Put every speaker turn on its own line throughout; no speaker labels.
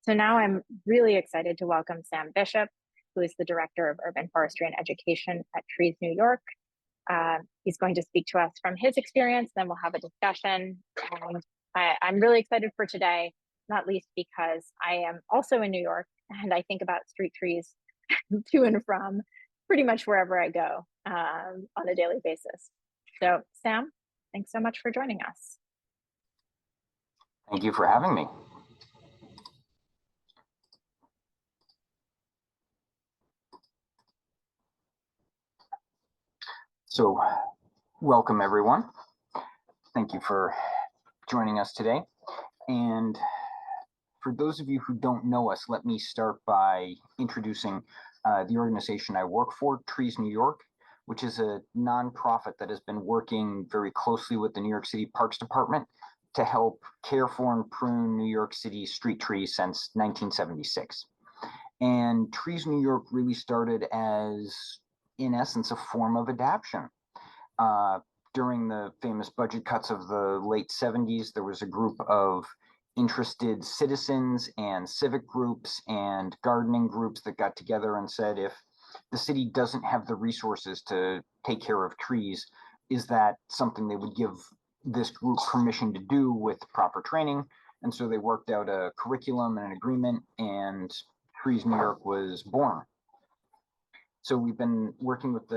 So now I'm really excited to welcome Sam Bishop, who is the Director of Urban Forestry and Education at Trees New York. He's going to speak to us from his experience, then we'll have a discussion. And I'm really excited for today, not least because I am also in New York and I think about street trees to and from pretty much wherever I go on a daily basis. So Sam, thanks so much for joining us.
Thank you for having me. So, welcome everyone. Thank you for joining us today. And for those of you who don't know us, let me start by introducing the organization I work for, Trees New York, which is a nonprofit that has been working very closely with the New York City Parks Department to help care for and prune New York City street trees since 1976. And Trees New York really started as, in essence, a form of adaptation. During the famous budget cuts of the late 70s, there was a group of interested citizens and civic groups and gardening groups that got together and said, if the city doesn't have the resources to take care of trees, is that something they would give this group permission to do with proper training? And so they worked out a curriculum and an agreement, and Trees New York was born. So we've been working with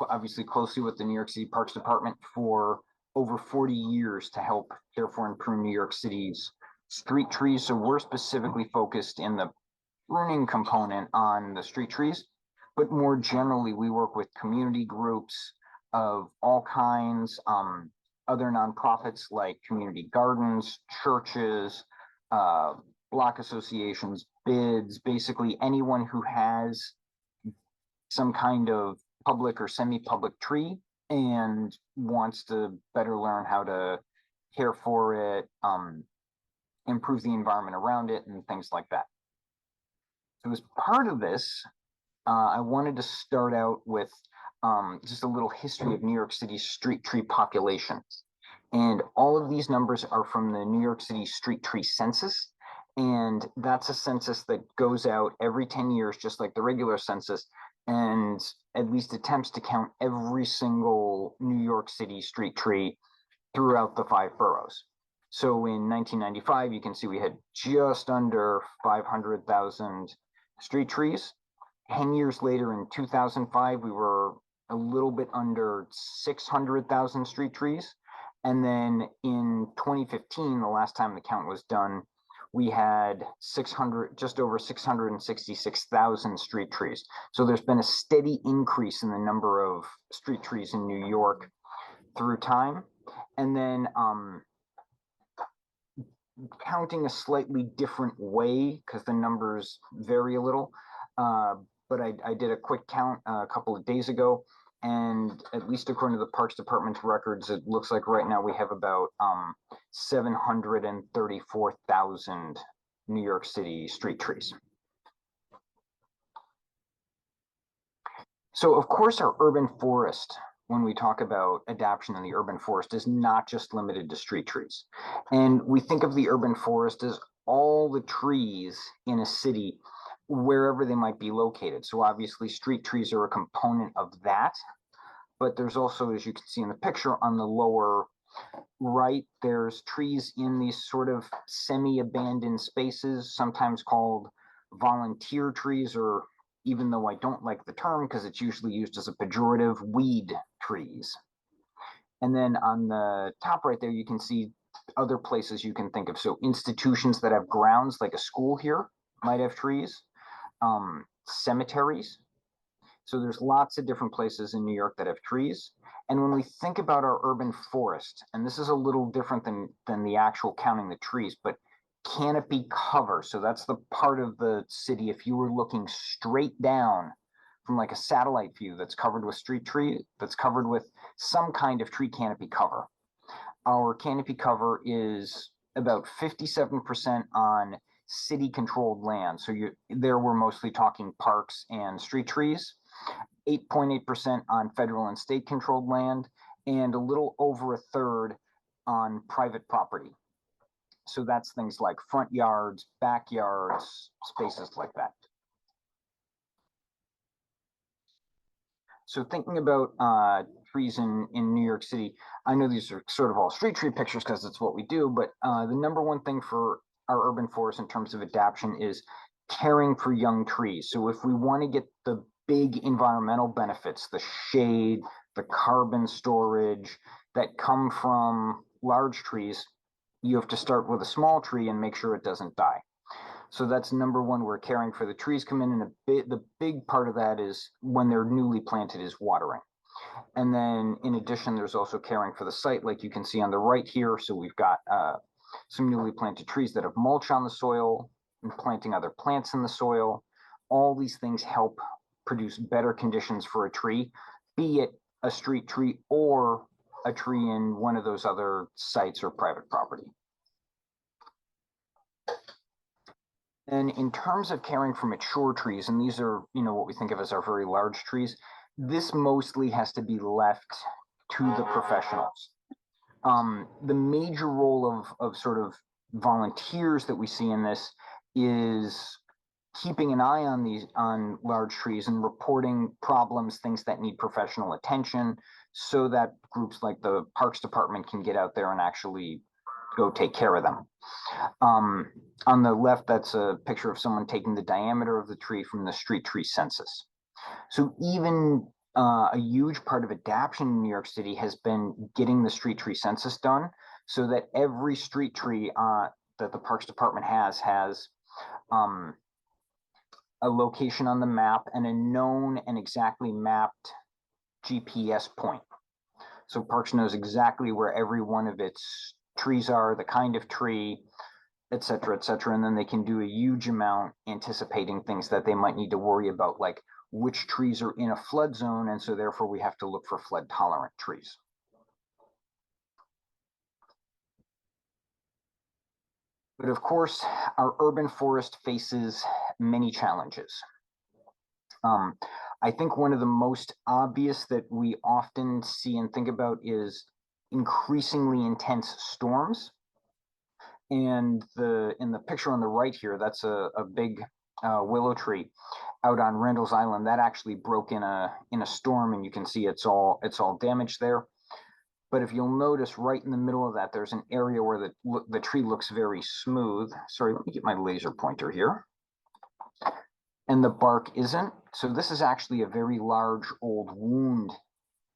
obviously closely with the New York City Parks Department for over 40 years to help care for and prune New York City's street trees. So we're specifically focused in the pruning component on the street trees, but more generally, we work with community groups of all kinds, other nonprofits like community gardens, churches, block associations, bids, basically anyone who has some kind of public or semi-public tree and wants to better learn how to care for it, improve the environment around it, and things like that. So as part of this, I wanted to start out with just a little history of New York City's street tree population. And all of these numbers are from the New York City Street Tree Census. And that's a census that goes out every 10 years, just like the regular census, and at least attempts to count every single New York City street tree throughout the 5 boroughs. So in 1995, you can see we had just under 500,000 street trees. 10 years later, in 2005, we were a little bit under 600,000 street trees. And then in 2015, the last time the count was done, we had just over 666,000 street trees. So there's been a steady increase in the number of street trees in New York through time. And then counting a slightly different way, because the numbers vary a little, but I did a quick count a couple of days ago, and at least according to the Parks Department's records, it looks like right now we have about 734,000 New York City street trees. So of course our urban forest, when we talk about adaptation in the urban forest, is not just limited to street trees. And we think of the urban forest as all the trees in a city, wherever they might be located. So obviously street trees are a component of that, but there's also, as you can see in the picture on the lower right, there's trees in these sort of semi-abandoned spaces, sometimes called volunteer trees, or even though I don't like the term because it's usually used as a pejorative, weed trees. And then on the top right there, you can see other places you can think of. So institutions that have grounds, like a school here, might have trees. Cemeteries. So there's lots of different places in New York that have trees. And when we think about our urban forest, and this is a little different than the actual counting the trees, but canopy cover. So that's the part of the city, if you were looking straight down from like a satellite view that's covered with street tree, that's covered with some kind of tree canopy cover. Our canopy cover is about 57% on city controlled land. So there we're mostly talking parks and street trees, 8.8% on federal and state controlled land, and a little over a third on private property. So that's things like front yards, backyards, spaces like that. So thinking about trees in New York City, I know these are sort of all street tree pictures because it's what we do, but the number one thing for our urban forest in terms of adaptation is caring for young trees. So if we want to get the big environmental benefits, the shade, the carbon storage that come from large trees, you have to start with a small tree and make sure it doesn't die. So that's number one, we're caring for the trees come in, and the big part of that is when they're newly planted is watering. And then in addition, there's also caring for the site, like you can see on the right here. So we've got some newly planted trees that have mulch on the soil and planting other plants in the soil. All these things help produce better conditions for a tree, be it a street tree or a tree in one of those other sites or private property. And in terms of caring for mature trees, and these are, what we think of as our very large trees, this mostly has to be left to the professionals. The major role of sort of volunteers that we see in this is keeping an eye on large trees and reporting problems, things that need professional attention, so that groups like the Parks Department can get out there and actually go take care of them. On the left, that's a picture of someone taking the diameter of the tree from the street tree census. So even a huge part of adaptation in New York City has been getting the street tree census done, so that every street tree that the Parks Department has a location on the map and a known and exactly mapped GPS point. So Parks knows exactly where every one of its trees are, the kind of tree, et cetera, and then they can do a huge amount anticipating things that they might need to worry about, like which trees are in a flood zone, and so therefore we have to look for flood tolerant trees. But of course, our urban forest faces many challenges. I think one of the most obvious that we often see and think about is increasingly intense storms. And in the picture on the right here, that's a big willow tree out on Randall's Island that actually broke in a storm, and you can see it's all damaged there. But if you'll notice, right in the middle of that, there's an area where the tree looks very smooth. Sorry, let me get my laser pointer here. And the bark isn't. So this is actually a very large old wound,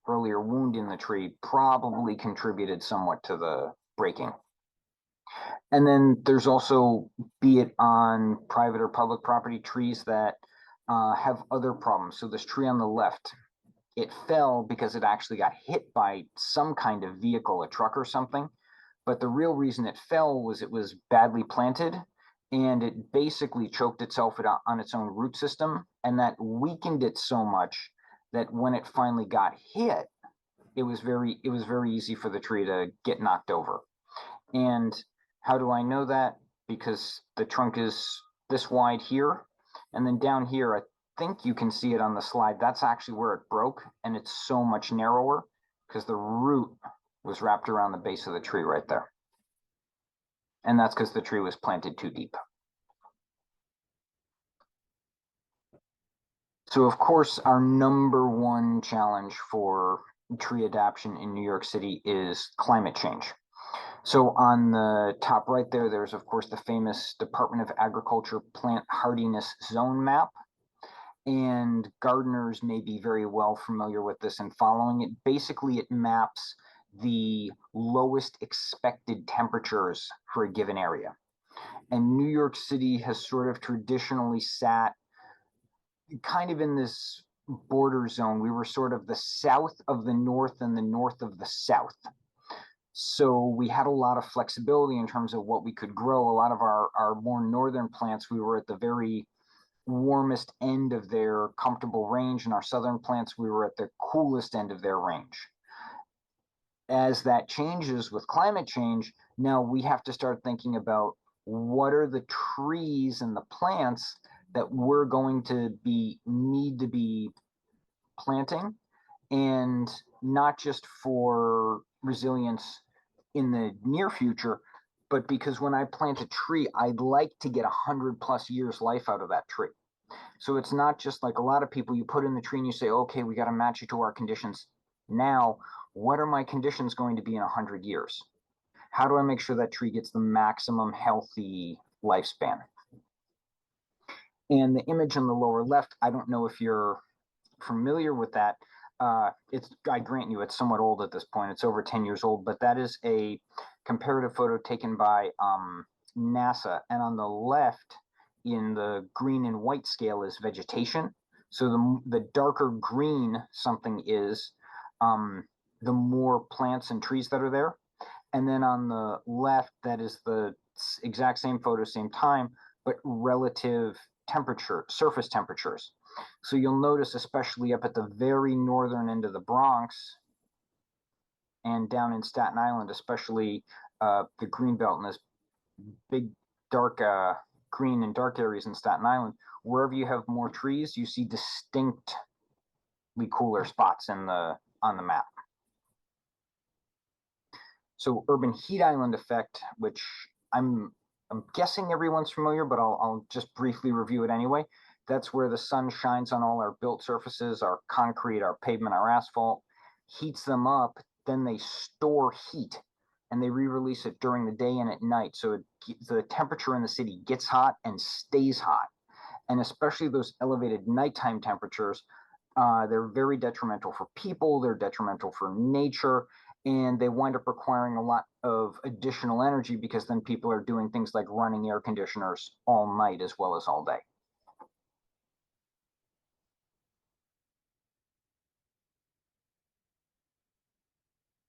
earlier wound in the tree, probably contributed somewhat to the breaking. And then there's also, be it on private or public property, trees that have other problems. So this tree on the left, it fell because it actually got hit by some kind of vehicle, a truck or something. But the real reason it fell was it was badly planted, and it basically choked itself on its own root system, and that weakened it so much that when it finally got hit, it was very easy for the tree to get knocked over. And how do I know that? Because the trunk is this wide here, and then down here, I think you can see it on the slide. That's actually where it broke, and it's so much narrower because the root was wrapped around the base of the tree right there. And that's because the tree was planted too deep. So of course, our number one challenge for tree adaptation in New York City is climate change. So on the top right there, there's of course the famous Department of Agriculture plant hardiness zone map. And gardeners may be very well familiar with this and following it. Basically, it maps the lowest expected temperatures for a given area. And New York City has sort of traditionally sat kind of in this border zone. We were sort of the south of the north and the north of the south. So we had a lot of flexibility in terms of what we could grow. A lot of our more northern plants, we were at the very warmest end of their comfortable range, and our southern plants, we were at the coolest end of their range. As that changes with climate change, now we have to start thinking about what are the trees and the plants that we're going to need to be planting, and not just for resilience in the near future, but because when I plant a tree, I'd like to get 100+ years life out of that tree. So it's not just like a lot of people, you put in the tree and you say, okay, we got to match it to our conditions. Now, what are my conditions going to be in 100 years? How do I make sure that tree gets the maximum healthy lifespan? And the image on the lower left, I don't know if you're familiar with that. I grant you, it's somewhat old at this point. It's over 10 years old, but that is a comparative photo taken by NASA. And on the left, in the green and white scale, is vegetation. So the darker green something is, the more plants and trees that are there. And then on the left, that is the exact same photo, same time, but relative temperature, surface temperatures. So you'll notice, especially up at the very northern end of the Bronx and down in Staten Island, especially the Greenbelt and this big dark green and dark areas in Staten Island, wherever you have more trees, you see distinctly cooler spots on the map. So urban heat island effect, which I'm guessing everyone's familiar, but I'll just briefly review it anyway. That's where the sun shines on all our built surfaces, our concrete, our pavement, our asphalt, heats them up, then they store heat and they re-release it during the day and at night. So the temperature in the city gets hot and stays hot. And especially those elevated nighttime temperatures, they're very detrimental for people, they're detrimental for nature, and they wind up requiring a lot of additional energy because then people are doing things like running air conditioners all night as well as all day.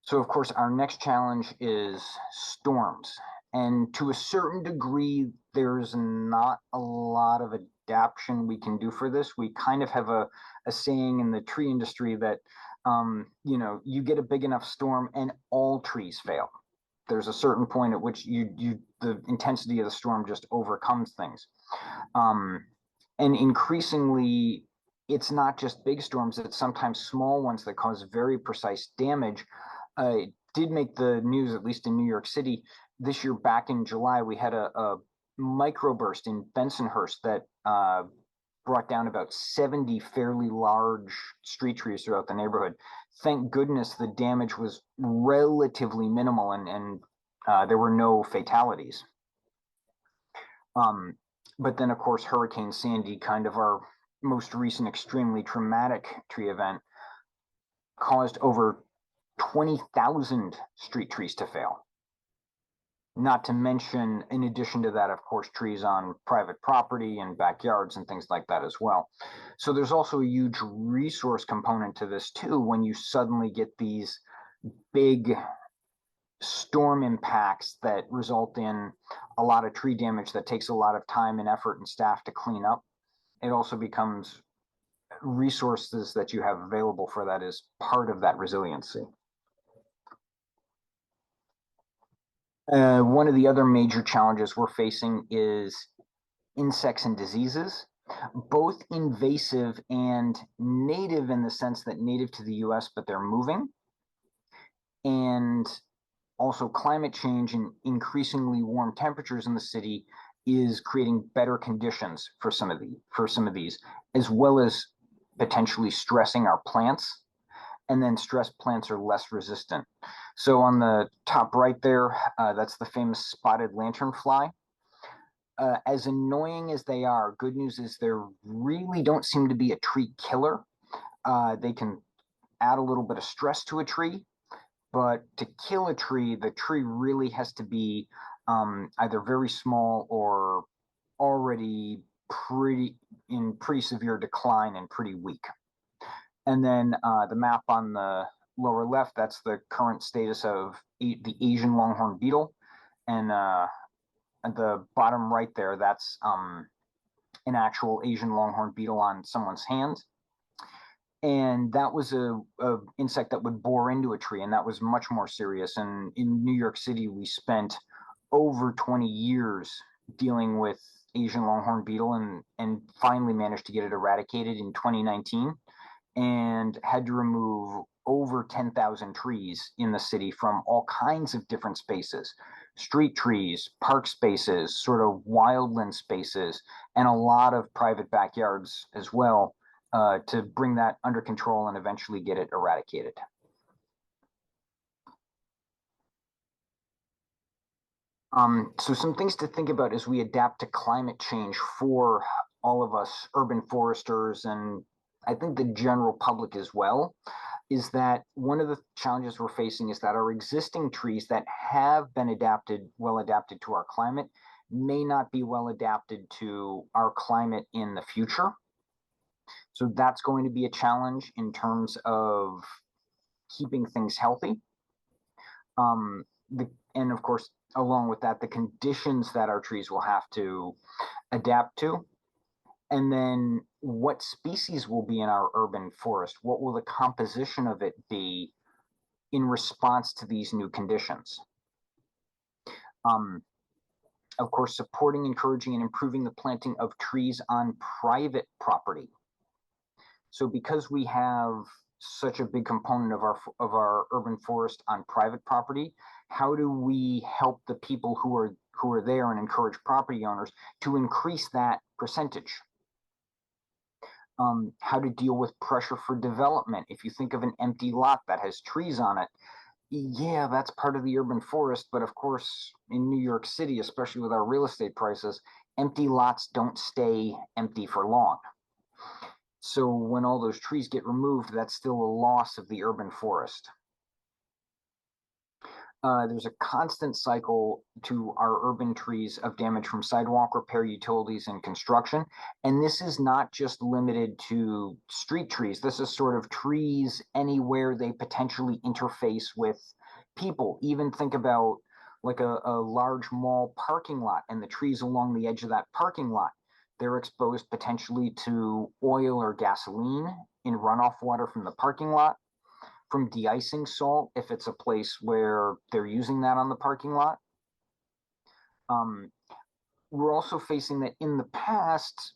So of course, our next challenge is storms. And to a certain degree, there's not a lot of adaptation we can do for this. We kind of have a saying in the tree industry that, you get a big enough storm and all trees fail. There's a certain point at which the intensity of the storm just overcomes things. And increasingly, it's not just big storms, it's sometimes small ones that cause very precise damage. It did make the news, at least in New York City. This year, back in July, we had a microburst in Bensonhurst that brought down about 70 fairly large street trees throughout the neighborhood. Thank goodness the damage was relatively minimal and there were no fatalities. But then, of course, Hurricane Sandy, kind of our most recent extremely traumatic tree event, caused over 20,000 street trees to fail. Not to mention, in addition to that, of course, trees on private property and backyards and things like that as well. So there's also a huge resource component to this too, when you suddenly get these big storm impacts that result in a lot of tree damage that takes a lot of time and effort and staff to clean up. It also becomes resources that you have available for that is part of that resiliency. One of the other major challenges we're facing is insects and diseases, both invasive and native in the sense that native to the US, but they're moving. And also climate change and increasingly warm temperatures in the city is creating better conditions for some of these, as well as potentially stressing our plants. And then stressed plants are less resistant. So on the top right there, that's the famous spotted lanternfly. As annoying as they are, good news is they really don't seem to be a tree killer. They can add a little bit of stress to a tree, but to kill a tree, the tree really has to be either very small or already in pretty severe decline and pretty weak. And then the map on the lower left, that's the current status of the Asian longhorn beetle. And at the bottom right there, that's an actual Asian longhorn beetle on someone's hand. And that was a insect that would bore into a tree, and that was much more serious. And in New York City, we spent over 20 years dealing with Asian longhorn beetle and finally managed to get it eradicated in 2019. And had to remove over 10,000 trees in the city from all kinds of different spaces, street trees, park spaces, sort of wildland spaces, and a lot of private backyards as well, to bring that under control and eventually get it eradicated. So some things to think about as we adapt to climate change for all of us urban foresters, and I think the general public as well, is that one of the challenges we're facing is that our existing trees that have been well adapted to our climate, may not be well adapted to our climate in the future. So that's going to be a challenge in terms of keeping things healthy. And of course, along with that, the conditions that our trees will have to adapt to. And then what species will be in our urban forest? What will the composition of it be in response to these new conditions? Of course, supporting, encouraging, and improving the planting of trees on private property. So because we have such a big component of our urban forest on private property, how do we help the people who are there and encourage property owners to increase that percentage? How to deal with pressure for development. If you think of an empty lot that has trees on it, yeah, that's part of the urban forest, but of course, in New York City, especially with our real estate prices, empty lots don't stay empty for long. So when all those trees get removed, that's still a loss of the urban forest. There's a constant cycle to our urban trees of damage from sidewalk repair, utilities, and construction. And this is not just limited to street trees. This is sort of trees anywhere they potentially interface with people. Even think about like a large mall parking lot and the trees along the edge of that parking lot. They're exposed potentially to oil or gasoline in runoff water from the parking lot, from de-icing salt if it's a place where they're using that on the parking lot. We're also facing that in the past,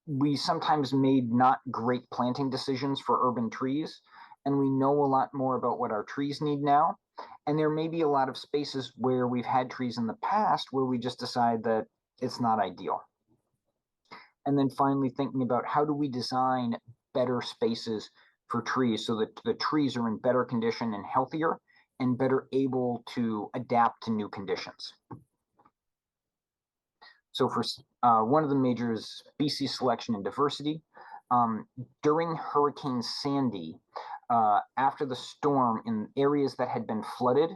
we sometimes made not great planting decisions for urban trees, and we know a lot more about what our trees need now. And there may be a lot of spaces where we've had trees in the past where we just decide that it's not ideal. And then finally thinking about how do we design better spaces for trees so that the trees are in better condition and healthier and better able to adapt to new conditions. So for one of the major is species selection and diversity. During Hurricane Sandy, after the storm, in areas that had been flooded,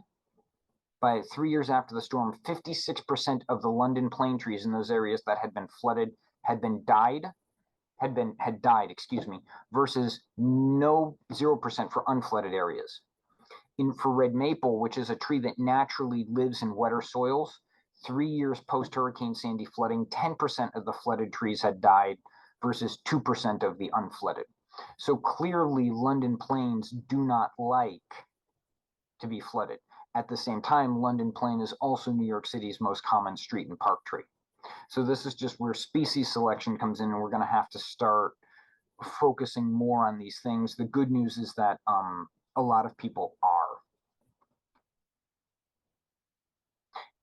by 3 years after the storm, 56% of the London plane trees in those areas that had been flooded had died, excuse me, versus 0% for unflooded areas. For red maple, which is a tree that naturally lives in wetter soils, 3 years post Hurricane Sandy flooding, 10% of the flooded trees had died versus 2% of the unflooded. So clearly, London plains do not like to be flooded. At the same time, London plane is also New York City's most common street and park tree. So this is just where species selection comes in, and we're going to have to start focusing more on these things. The good news is that a lot of people are.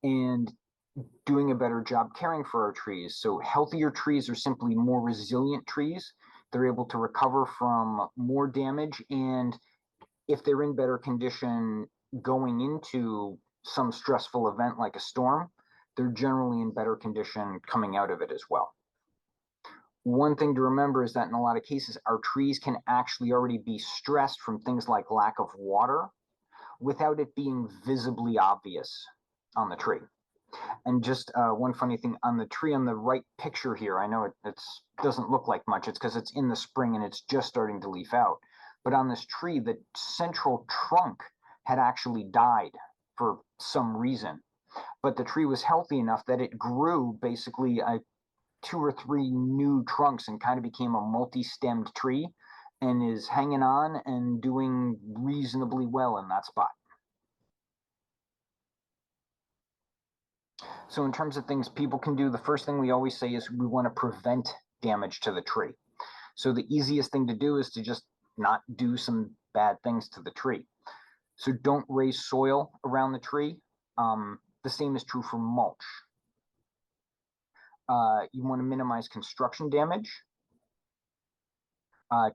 And doing a better job caring for our trees. So healthier trees are simply more resilient trees. They're able to recover from more damage, and if they're in better condition going into some stressful event like a storm, they're generally in better condition coming out of it as well. One thing to remember is that in a lot of cases, our trees can actually already be stressed from things like lack of water without it being visibly obvious on the tree. And just one funny thing on the tree on the right picture here, I know it doesn't look like much. It's because it's in the spring and it's just starting to leaf out. But on this tree, the central trunk had actually died for some reason. But the tree was healthy enough that it grew basically 2 or 3 new trunks and kind of became a multi-stemmed tree and is hanging on and doing reasonably well in that spot. So in terms of things people can do, the first thing we always say is we want to prevent damage to the tree. So the easiest thing to do is to just not do some bad things to the tree. So don't raise soil around the tree. The same is true for mulch. You want to minimize construction damage.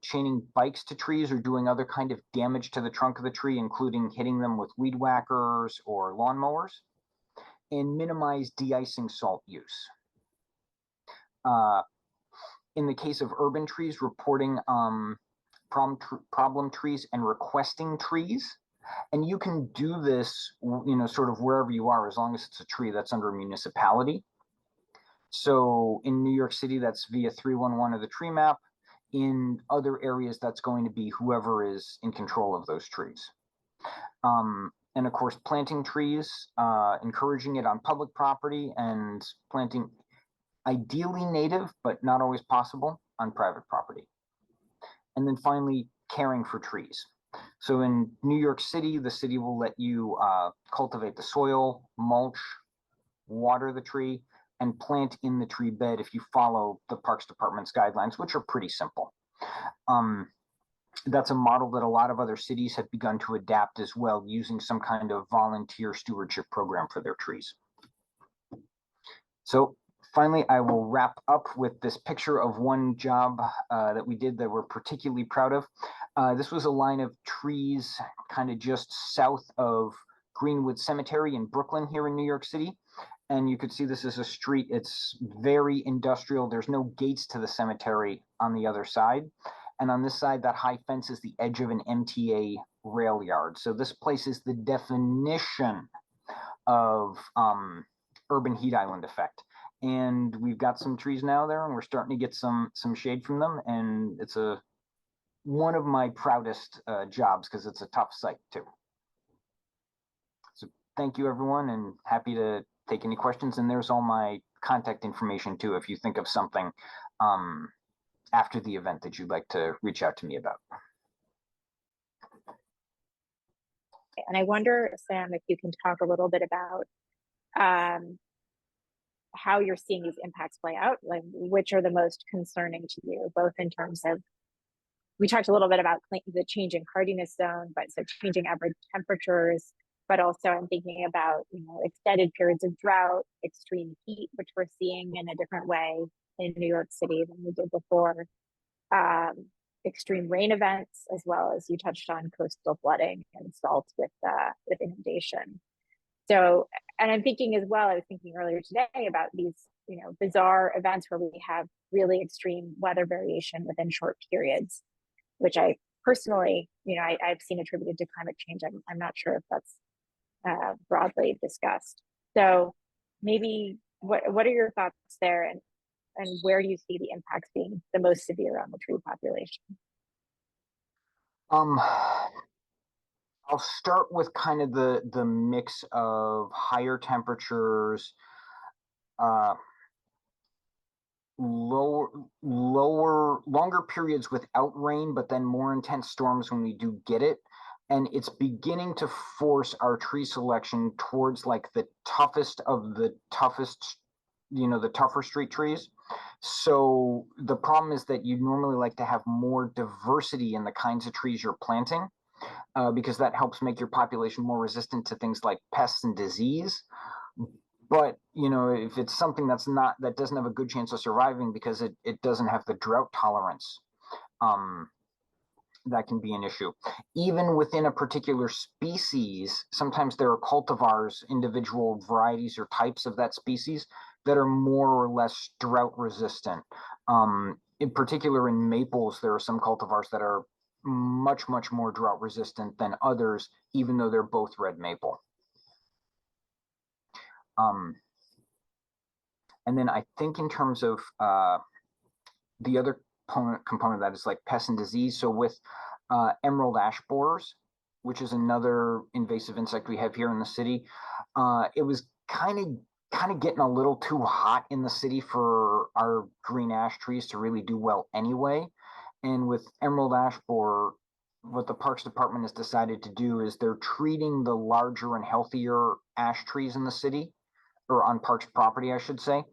Chaining bikes to trees or doing other kind of damage to the trunk of the tree, including hitting them with weed whackers or lawnmowers. And minimize de-icing salt use. In the case of urban trees, reporting problem trees and requesting trees. And you can do this, sort of wherever you are, as long as it's a tree that's under a municipality. So in New York City, that's via 311 of the tree map. In other areas, that's going to be whoever is in control of those trees. And of course, planting trees, encouraging it on public property, and planting ideally native, but not always possible, on private property. And then finally, caring for trees. So in New York City, the city will let you cultivate the soil, mulch, water the tree, and plant in the tree bed if you follow the Parks Department's guidelines, which are pretty simple. That's a model that a lot of other cities have begun to adapt as well, using some kind of volunteer stewardship program for their trees. So finally, I will wrap up with this picture of one job that we did that we're particularly proud of. This was a line of trees kind of just south of Greenwood Cemetery in Brooklyn here in New York City. And you could see this is a street. It's very industrial. There's no gates to the cemetery on the other side. And on this side, that high fence is the edge of an MTA rail yard. So this place is the definition of urban heat island effect. And we've got some trees now there, and we're starting to get some shade from them. And it's one of my proudest jobs, because it's a tough site too. So thank you, everyone, and happy to take any questions. And there's all my contact information too, if you think of something after the event that you'd like to reach out to me about.
And I wonder, Sam, if you can talk a little bit about how you're seeing these impacts play out, like which are the most concerning to you, both in terms of, we talked a little bit about the changing hardiness zone, but so changing average temperatures, but also I'm thinking about, extended periods of drought, extreme heat, which we're seeing in a different way in New York City than we did before, extreme rain events, as well as you touched on coastal flooding and salt with inundation. So, and I'm thinking as well, I was thinking earlier today about these, bizarre events where we have really extreme weather variation within short periods, which I personally, I've seen attributed to climate change. I'm not sure if that's broadly discussed. So maybe what are your thoughts there, and where do you see the impacts being the most severe on the tree population?
I'll start with kind of the mix of higher temperatures, longer periods without rain, but then more intense storms when we do get it. And it's beginning to force our tree selection towards like the toughest of the toughest, the tougher street trees. So the problem is that you'd normally like to have more diversity in the kinds of trees you're planting, because that helps make your population more resistant to things like pests and disease. But, if it's something that doesn't have a good chance of surviving because it doesn't have the drought tolerance, that can be an issue. Even within a particular species, sometimes there are cultivars, individual varieties or types of that species that are more or less drought resistant. In particular, in maples, there are some cultivars that are much, much more drought resistant than others, even though they're both red maple. And then I think in terms of the other component of that is like pests and disease. So with emerald ash borers, which is another invasive insect we have here in the city, it was kind of getting a little too hot in the city for our green ash trees to really do well anyway. And with emerald ash borer, what the Parks Department has decided to do is they're treating the larger and healthier ash trees in the city, or on Parks property, I should say.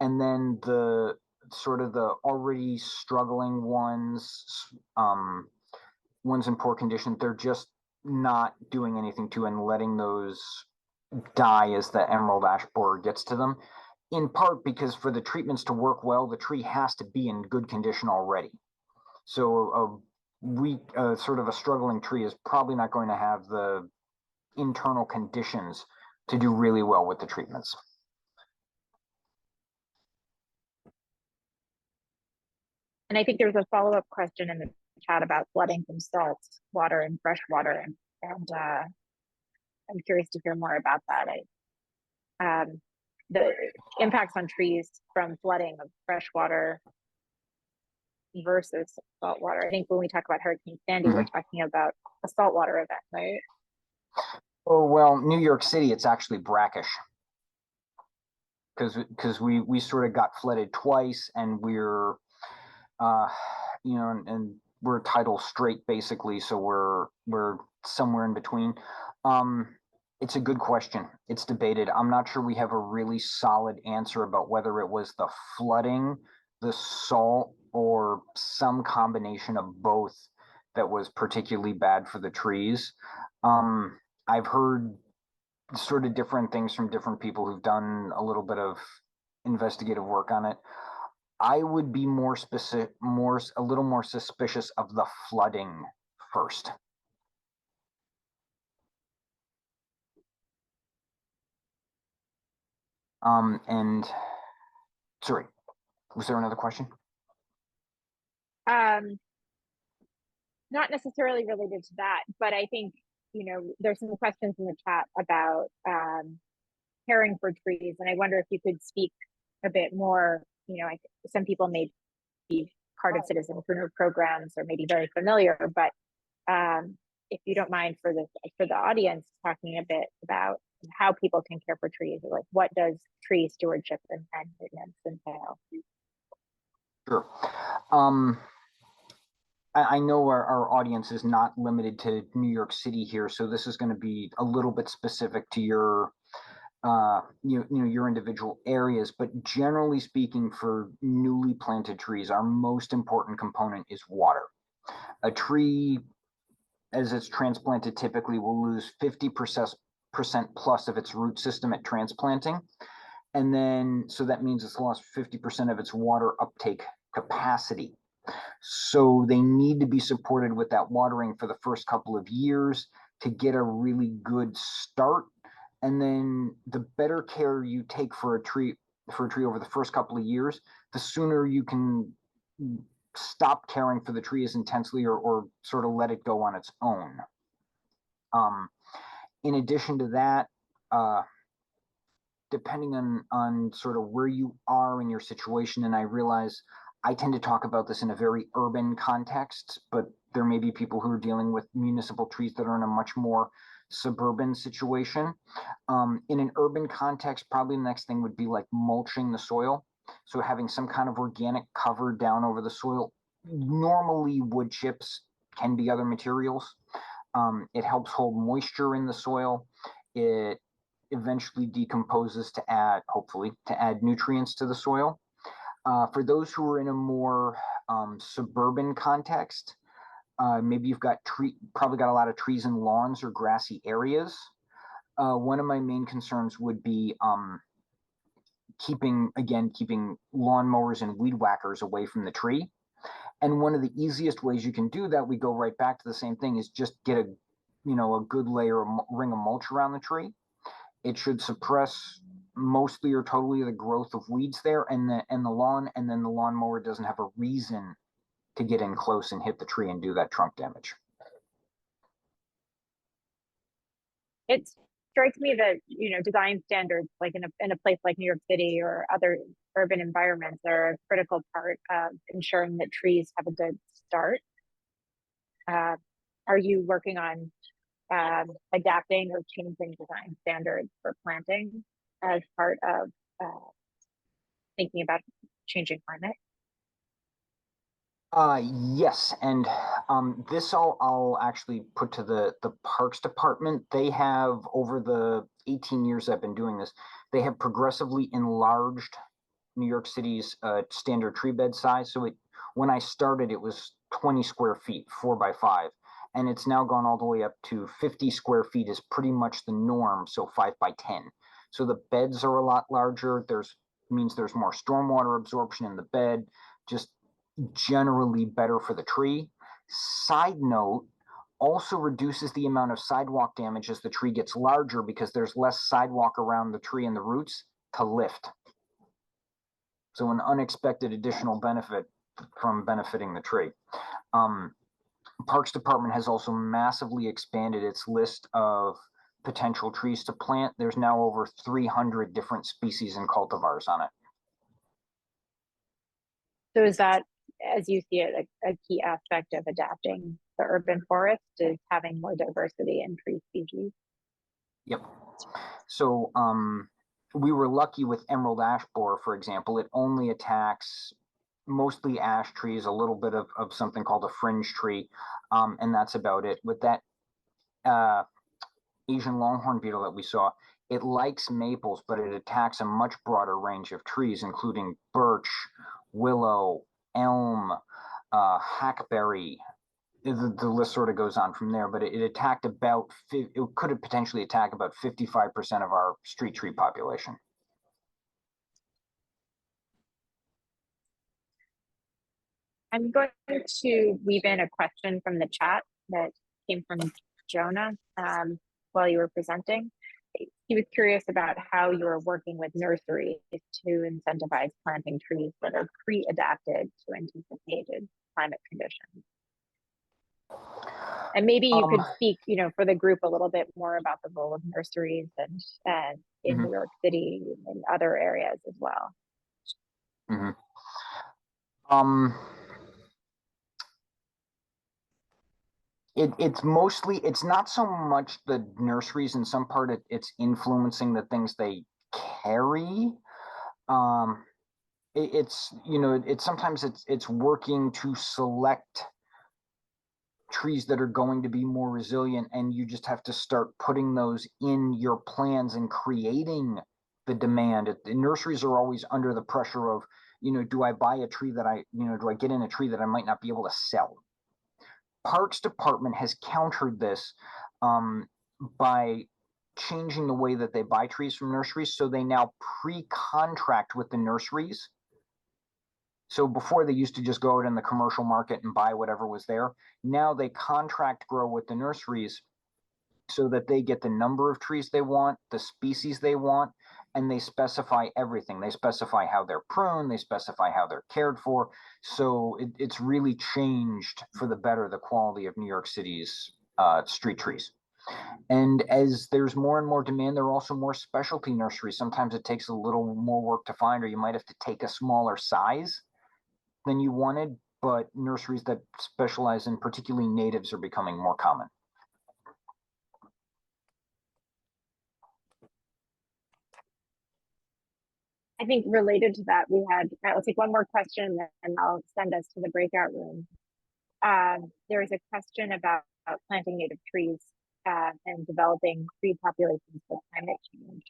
And then the sort of the already struggling ones in poor condition, they're just not doing anything to and letting those die as the emerald ash borer gets to them, in part because for the treatments to work well, the tree has to be in good condition already. So sort of a struggling tree is probably not going to have the internal conditions to do really well with the treatments.
And I think there's a follow-up question in the chat about flooding from salt water and fresh water, and I'm curious to hear more about that. The impacts on trees from flooding of fresh water versus salt water. I think when we talk about Hurricane Sandy, we're talking about a saltwater event, right?
Oh, well, New York City, it's actually brackish. Because we sort of got flooded twice, and we're and we're tidal straight basically, so we're somewhere in between. It's a good question. It's debated. I'm not sure we have a really solid answer about whether it was the flooding, the salt, or some combination of both that was particularly bad for the trees. I've heard sort of different things from different people who've done a little bit of investigative work on it. I would be more specific, a little more suspicious of the flooding first. And sorry, was there another question?
Not necessarily related to that, but I think, there's some questions in the chat about caring for trees. And I wonder if you could speak a bit more, some people may be part of Citizen Pruner programs or maybe very familiar, but if you don't mind for the audience, talking a bit about how people can care for trees, like what does tree stewardship and maintenance entail?
Sure. I know our audience is not limited to New York City here, so this is going to be a little bit specific to your your individual areas, but generally speaking, for newly planted trees, our most important component is water. A tree, as it's transplanted, typically will lose 50% plus of its root system at transplanting. And then, so that means it's lost 50% of its water uptake capacity. So they need to be supported with that watering for the first couple of years to get a really good start. And then the better care you take for a tree over the first couple of years, the sooner you can stop caring for the tree as intensely or sort of let it go on its own. In addition to that, depending on sort of where you are in your situation, and I realize I tend to talk about this in a very urban context, but there may be people who are dealing with municipal trees that are in a much more suburban situation. In an urban context, probably the next thing would be like mulching the soil. So having some kind of organic cover down over the soil. Normally wood chips, can be other materials. It helps hold moisture in the soil. It eventually decomposes to add, hopefully, to add nutrients to the soil. For those who are in a more suburban context, maybe you've got probably got a lot of trees and lawns or grassy areas. One of my main concerns would be keeping lawnmowers and weed whackers away from the tree. And one of the easiest ways you can do that, we go right back to the same thing, is just get a good layer of ring of mulch around the tree. It should suppress mostly or totally the growth of weeds there and the lawn, and then the lawnmower doesn't have a reason to get in close and hit the tree and do that trunk damage.
It strikes me that design standards, like in a place like New York City or other urban environments, are a critical part of ensuring that trees have a good start. Are you working on adapting or changing design standards for planting as part of thinking about changing climate?
Yes, and this I'll actually put to the Parks Department. They have, over the 18 years I've been doing this, they have progressively enlarged New York City's standard tree bed size. So when I started, it was 20 square feet, 4 by 5. and it's now gone all the way up to 50 square feet is pretty much the norm, so 5 by 10. So the beds are a lot larger. Means there's more stormwater absorption in the bed, just generally better for the tree. Side note, also reduces the amount of sidewalk damage as the tree gets larger because there's less sidewalk around the tree and the roots to lift. So an unexpected additional benefit from benefiting the tree. Parks Department has also massively expanded its list of potential trees to plant. There's now over 300 different species and cultivars on it.
So is that, as you see it, a key aspect of adapting the urban forest is having more diversity in tree species?
Yep. So we were lucky with emerald ash borer, for example. It only attacks mostly ash trees, a little bit of something called a fringe tree, and that's about it. With that Asian longhorn beetle that we saw, it likes maples, but it attacks a much broader range of trees, including birch, willow, elm, hackberry. The list sort of goes on from there, but it attacked about, it could potentially attack about 55% of our street tree population.
I'm going to weave in a question from the chat that came from Jonah while you were presenting. He was curious about how you are working with nurseries to incentivize planting trees that are pre-adapted to anticipated climate conditions. And maybe you could speak, for the group a little bit more about the role of nurseries and in New York City and other areas as well.
It's not so much the nurseries. In some part, it's influencing the things they carry. Sometimes it's working to select trees that are going to be more resilient, and you just have to start putting those in your plans and creating the demand. The nurseries are always under the pressure of, do I buy a tree that do I get in a tree that I might not be able to sell? Parks Department has countered this by changing the way that they buy trees from nurseries. So they now pre-contract with the nurseries. So before they used to just go out in the commercial market and buy whatever was there. Now they contract grow with the nurseries so that they get the number of trees they want, the species they want, and they specify everything. They specify how they're pruned, they specify how they're cared for. So it's really changed for the better the quality of New York City's street trees. And as there's more and more demand, there are also more specialty nurseries. Sometimes it takes a little more work to find, or you might have to take a smaller size than you wanted, but nurseries that specialize in particularly natives are becoming more common.
I think related to that, I'll take one more question and I'll send us to the breakout room. There is a question about planting native trees and developing tree populations for climate change.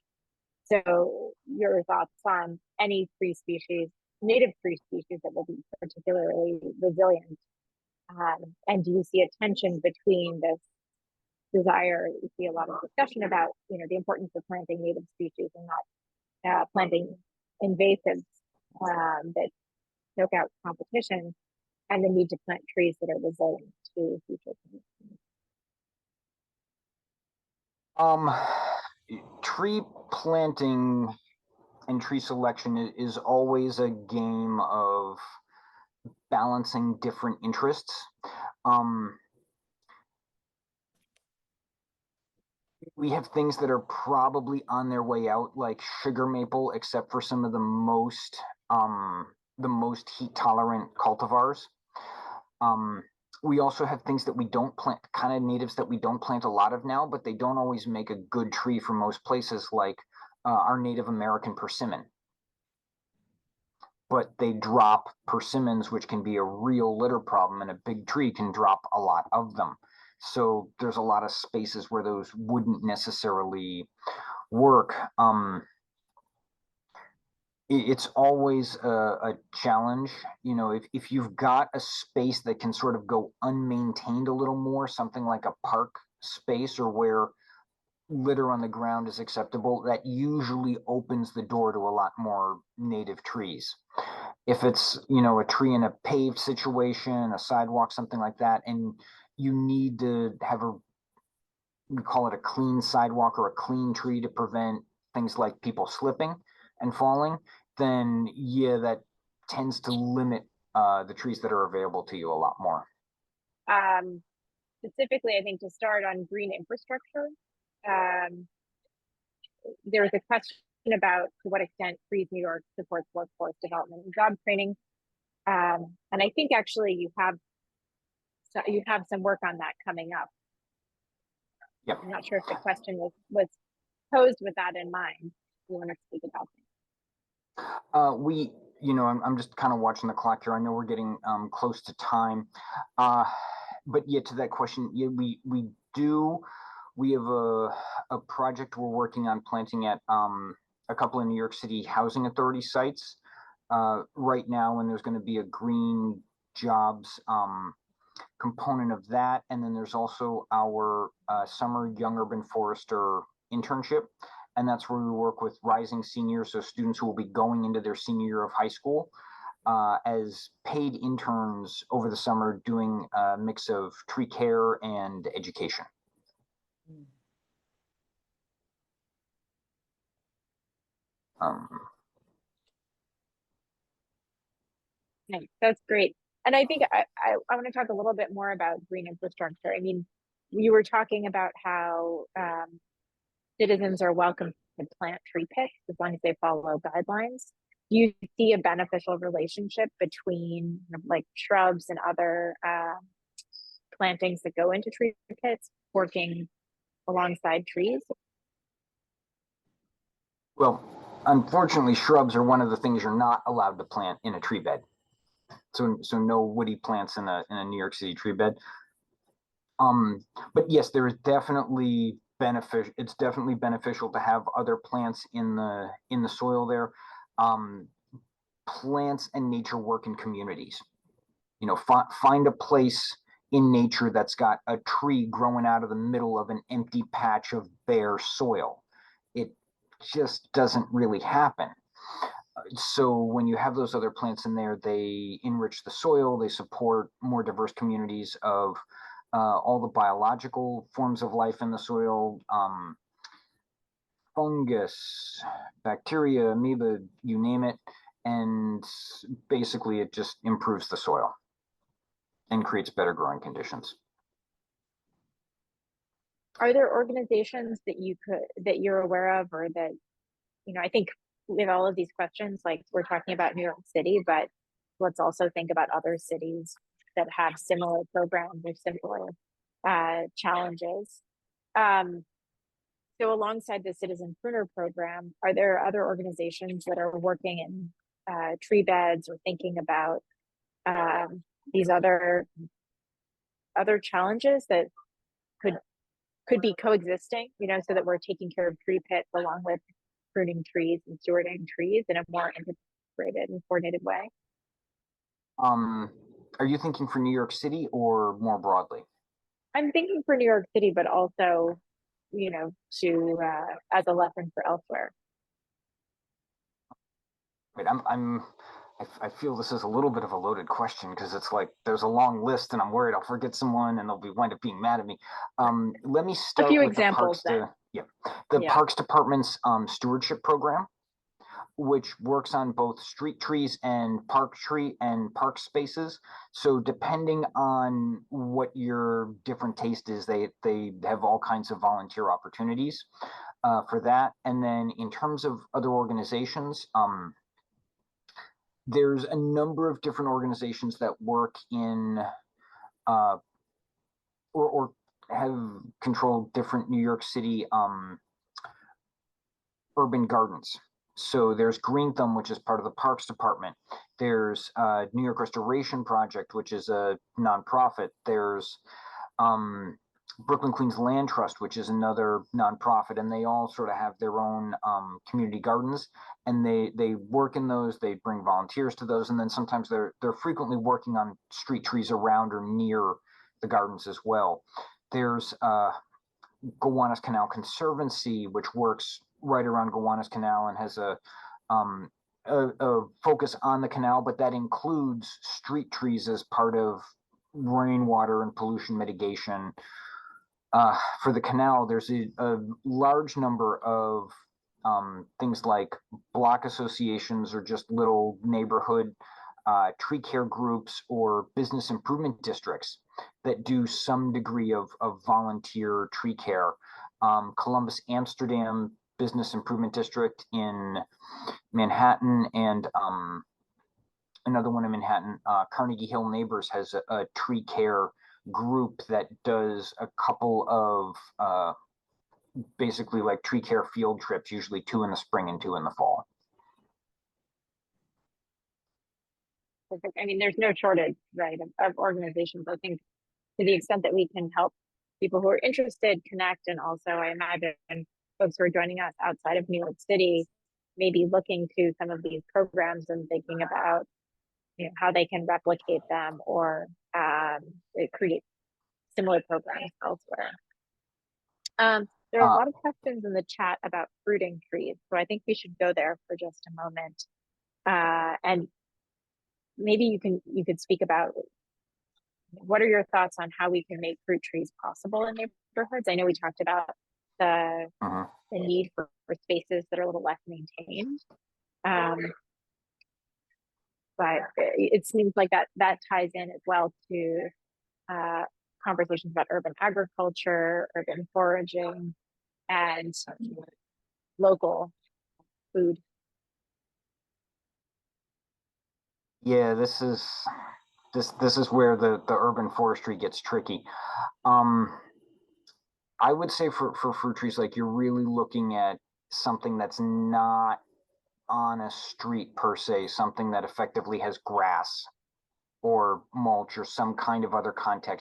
So your thoughts on any tree species, native tree species that will be particularly resilient? And do you see a tension between this desire? You see a lot of discussion about, the importance of planting native species and not planting invasives that choke out competition, and the need to plant trees that are resilient to future conditions.
Tree planting and tree selection is always a game of balancing different interests. We have things that are probably on their way out, like sugar maple, except for some of the most heat tolerant cultivars. We also have things that we don't plant, kind of natives that we don't plant a lot of now, but they don't always make a good tree for most places, like our Native American persimmon. But they drop persimmons, which can be a real litter problem, and a big tree can drop a lot of them. So there's a lot of spaces where those wouldn't necessarily work. It's always a challenge. You know, if you've got a space that can sort of go unmaintained a little more, something like a park space or where litter on the ground is acceptable, that usually opens the door to a lot more native trees. If it's, you know, a tree in a paved situation, a sidewalk, something like that, and you need to have a, we call it a clean sidewalk or a clean tree to prevent things like people slipping and falling, then yeah, that tends to limit the trees that are available to you a lot more.
Um, Specifically, I think to start on green infrastructure, um, there was a question about to what extent Freeze New York supports workforce development and job training. And I think actually you have some work on that coming up.
Yep.
I'm not sure if the question was posed with that in mind. You want to speak about
We, you know, I'm just kind of watching the clock here. I know we're getting close to time. Uh, but yeah, to that question, yeah, we do. We have a project we're working on planting at a couple of New York City Housing Authority sites right now, and there's going to be a green jobs component of that, and then there's also our summer Young Urban Forester internship, and that's where we work with rising seniors, so students who will be going into their senior year of high school as paid interns over the summer, doing a mix of tree care and education. Um,
Nice. That's great. And I think I want to talk a little bit more about green infrastructure. I mean, you were talking about how citizens are welcome to plant tree pits as long as they follow guidelines. Do you see a beneficial relationship between like shrubs and other plantings that go into tree pits working alongside trees?
well, unfortunately, shrubs are one of the things you're not allowed to plant in a tree bed. So no woody plants in a New York City tree bed. But yes, there is definitely benefit. It's definitely beneficial to have other plants in the soil there. Um, Plants and nature work in communities. You know, find a place in nature that's got a tree growing out of the middle of an empty patch of bare soil. It just doesn't really happen. So when you have those other plants in there, they enrich the soil, they support more diverse communities of all the biological forms of life in the soil, fungus, bacteria, amoeba, you name it. And basically, it just improves the soil and creates better growing conditions.
Are there organizations that you're aware of, or that, I think with all of these questions, like we're talking about New York City, but let's also think about other cities that have similar programs or similar challenges. Um, so alongside the Citizen Pruner program, are there other organizations that are working in tree beds or thinking about these other challenges that could could be coexisting, so that we're taking care of tree pits along with pruning trees and stewarding trees in a more integrated and coordinated way?
Um, are you thinking for New York City or more broadly?
I'm thinking for New York City, but also, to as a lesson for elsewhere.
Wait, I feel this is a little bit of a loaded question because it's like there's a long list and I'm worried I'll forget someone and they'll be wind up being mad at me. Let me
A
start
few
with the
examples then.
the
Yeah.
Parks Department's stewardship program, which works on both street trees and park spaces. So depending on what your different taste is, they have all kinds of volunteer opportunities for that. And then in terms of other organizations, there's a number of different organizations that work in uh, or have controlled different New York City urban gardens. So there's Green Thumb, which is part of the Parks Department. There's New York Restoration Project, which is a nonprofit. There's Brooklyn Queens Land Trust, which is another nonprofit, and they all sort of have their own community gardens, and they work in those. They bring volunteers to those, and then sometimes they're frequently working on street trees around or near the gardens as well. There's Gowanus Canal Conservancy, which works right around Gowanus Canal and has a focus on the canal, but that includes street trees as part of rainwater and pollution mitigation. For the canal, there's a large number of things like block associations or just little neighborhood tree care groups or business improvement districts that do some degree of volunteer tree care. Columbus Amsterdam Business Improvement District in Manhattan, and another one in Manhattan, Carnegie Hill Neighbors, has a tree care group that does a couple of basically like tree care field trips, usually 2 in the spring and 2 in the fall.
Perfect. I mean, there's no shortage, right, of organizations. I think to the extent that we can help people who are interested connect, and also I imagine folks who are joining us outside of New York City maybe looking to some of these programs and thinking about, you know, how they can replicate them or create similar programs elsewhere. There are a lot of questions in the chat about fruiting trees, so I think we should go there for just a moment. And maybe you could speak about what are your thoughts on how we can make fruit trees possible in neighborhoods. I know we talked about the need for spaces that are a little less maintained. But it seems like that ties in as well to conversations about urban agriculture, urban foraging, and local food.
Yeah, this is where the urban forestry gets tricky. I would say for fruit trees, like, you're really looking at something that's not on a street per se, something that effectively has grass or mulch or some kind of other context